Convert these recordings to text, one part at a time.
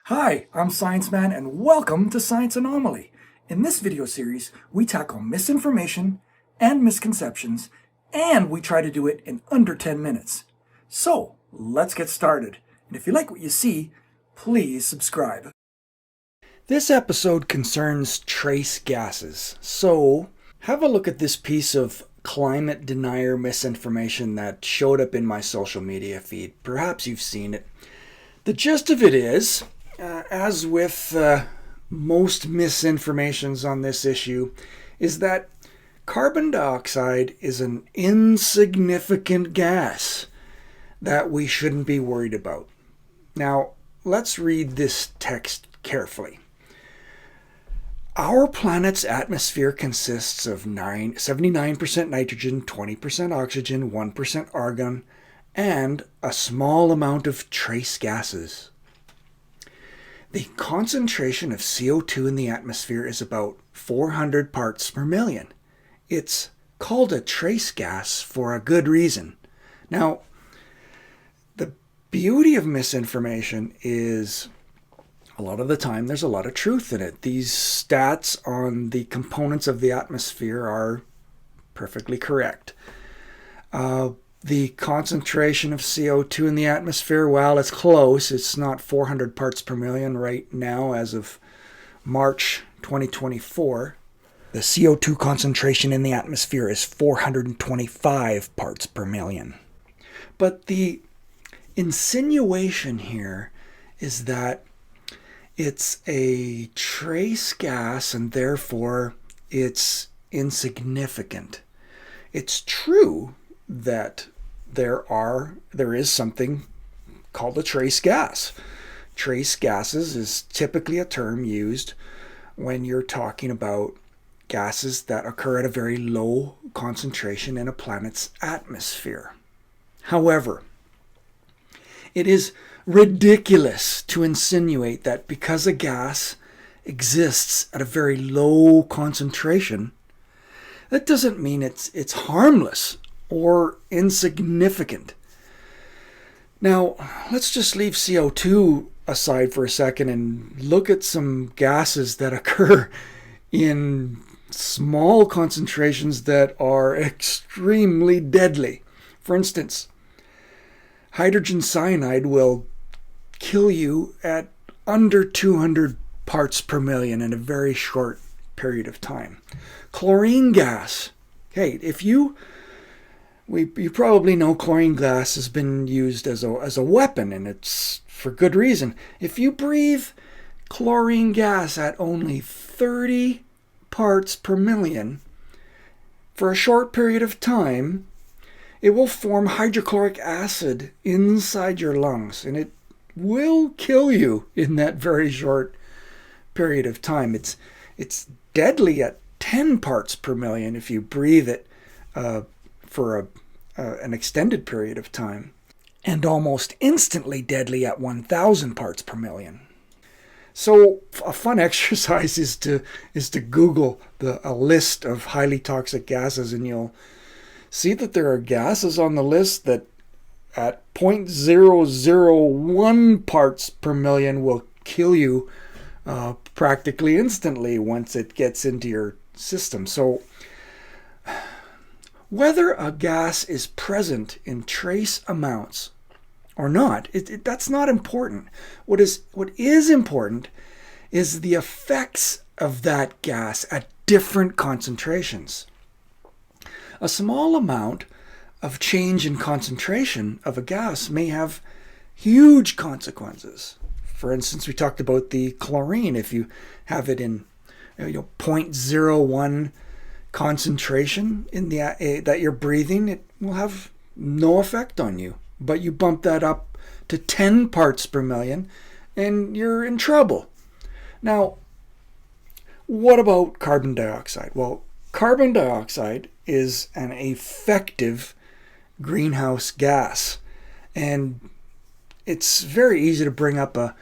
Hi, I'm ScienceMan and welcome to Science Anomaly. In this video series, we tackle misinformation and misconceptions, and we try to do it in under 10 minutes. So, let's get started. And if you like what you see, please subscribe. This episode concerns trace gases. So, have a look at this piece of climate denier misinformation that showed up in my social media feed. Perhaps you've seen it. The gist of it is, as with most misinformations on this issue, is that carbon dioxide is an insignificant gas that we shouldn't be worried about. Now, let's read this text carefully. Our planet's atmosphere consists of 79% nitrogen, 20% oxygen, 1% argon, and a small amount of trace gases. The concentration of CO2 in the atmosphere is about 400 parts per million. It's called a trace gas for a good reason. Now, the beauty of misinformation is a lot of the time there's a lot of truth in it. These stats on the components of the atmosphere are perfectly correct. The concentration of CO2 in the atmosphere, well, it's close. It's not 400 parts per million right now as of March 2024. The CO2 concentration in the atmosphere is 425 parts per million. But the insinuation here is that it's a trace gas and therefore it's insignificant. It's true that there is something called a trace gas. Trace gases is typically a term used when you're talking about gases that occur at a very low concentration in a planet's atmosphere. However, it is ridiculous to insinuate that because a gas exists at a very low concentration, that doesn't mean it's harmless or insignificant. Now, let's just leave CO2 aside for a second and look at some gases that occur in small concentrations that are extremely deadly. For instance, hydrogen cyanide will kill you at under 200 parts per million in a very short period of time. Chlorine gas. Hey, you probably know chlorine gas has been used as a weapon, and it's for good reason. If you breathe chlorine gas at only 30 parts per million for a short period of time, it will form hydrochloric acid inside your lungs, and it will kill you in that very short period of time. It's deadly at 10 parts per million if you breathe it for an extended period of time, and almost instantly deadly at 1,000 parts per million. So a fun exercise is to Google a list of highly toxic gases, and you'll see that there are gases on the list that at 0.001 parts per million will kill you practically instantly once it gets into your system. So whether a gas is present in trace amounts or not, that's not important. What is important is the effects of that gas at different concentrations. A small amount of change in concentration of a gas may have huge consequences. For instance, we talked about the chlorine. If you have it in 0.01 concentration in that you're breathing, it will have no effect on you. But you bump that up to 10 parts per million and you're in trouble. Now, what about carbon dioxide? Well, carbon dioxide is an effective greenhouse gas, and it's very easy to bring up a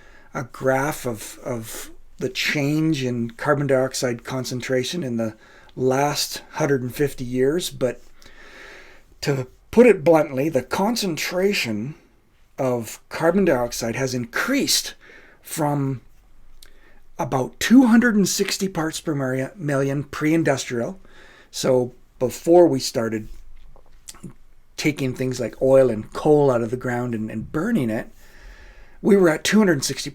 graph of the change in carbon dioxide concentration in the last 150 years, but to put it bluntly, the concentration of carbon dioxide has increased from about 260 parts per million pre-industrial. So before we started taking things like oil and coal out of the ground and burning it, we were at 260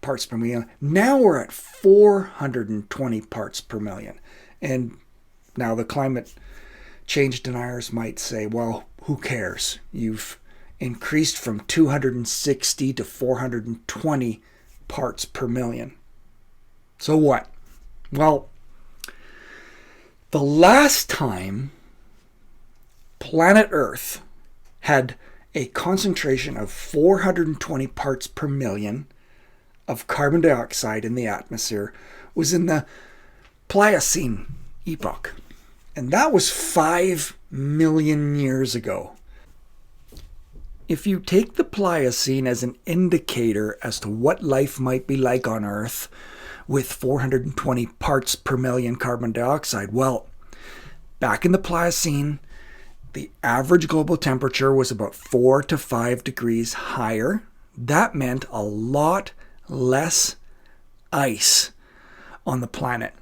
parts per million. Now we're at 420 parts per million. And now the climate change deniers might say, well, who cares? You've increased from 260 to 420 parts per million. So what? Well, the last time planet Earth had a concentration of 420 parts per million of carbon dioxide in the atmosphere was in the Pliocene epoch. And that was 5 million years ago. If you take the Pliocene as an indicator as to what life might be like on Earth with 420 parts per million carbon dioxide, well, back in the Pliocene, the average global temperature was about 4 to 5 degrees higher. That meant a lot less ice on the planet.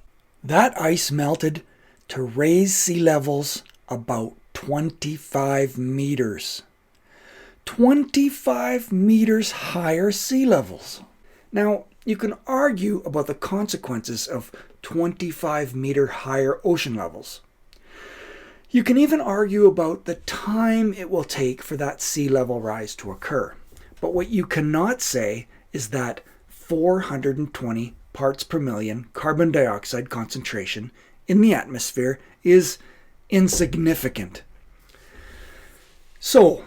That ice melted to raise sea levels about 25 meters. 25 meters higher sea levels. Now, you can argue about the consequences of 25-meter higher ocean levels. You can even argue about the time it will take for that sea level rise to occur. But what you cannot say is that 420 parts per million carbon dioxide concentration in the atmosphere is insignificant. So,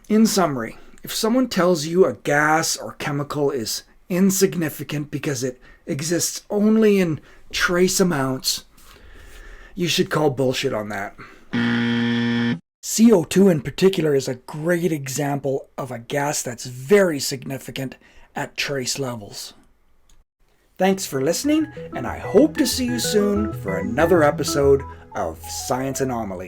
in summary, if someone tells you a gas or chemical is insignificant because it exists only in trace amounts, you should call bullshit on that. CO2 in particular is a great example of a gas that's very significant at trace levels. Thanks for listening, and I hope to see you soon for another episode of Science Anomaly.